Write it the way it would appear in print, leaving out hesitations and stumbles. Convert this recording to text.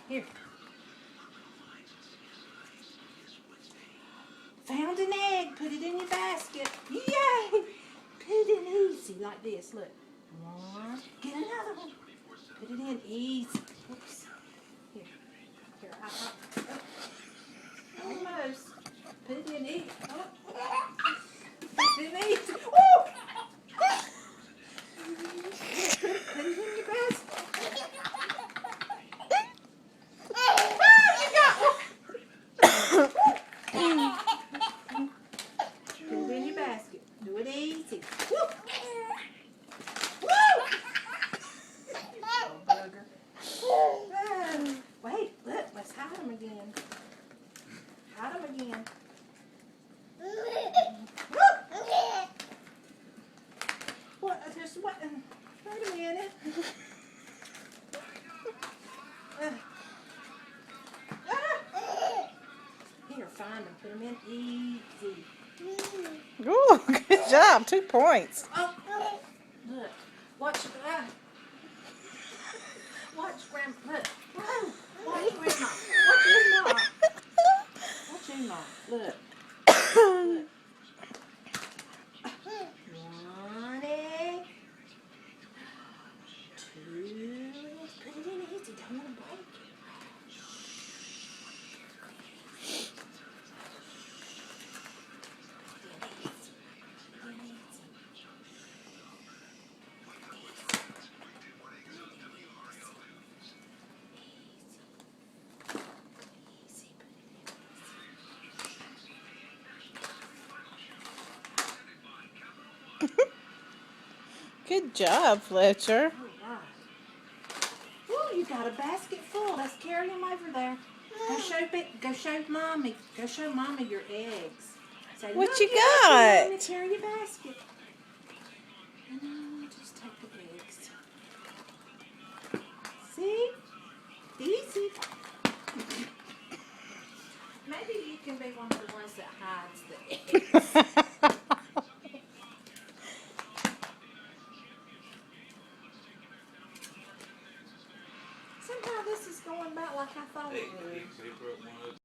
Here. Found an egg. Put it in your basket. Yay! Put it in easy like this. Look. One. Get another one. Put it in easy. Oops. Here. Here. Almost. Put it in easy. Oh. Put it in easy. Woo! Put it in your basket. Do it easy. Woo! Woo! Oh, bugger. Wait, look, let's hide them again. Hide them again. What? There's what? Wait a minute. Here, find them. Put them in easy. Ooh, good job. 2 points. Oh, look. Watch Grandma. Look. Whoa. Watch Grandma. Watch Grandma. Watch Grandma. Look. Look. One egg. 2 eggs. Put it in easy. Don't want to break it. Good job, Fletcher. All right. Ooh, you got a basket full. Let's carry them over there. Go show Mommy. Go show Mommy your eggs. Say, What "Look, you Mommy, got?" carry your basket. And just take the eggs. See? Easy. Maybe you can be one of the ones that hides the eggs. Somehow this is going about like I thought it would.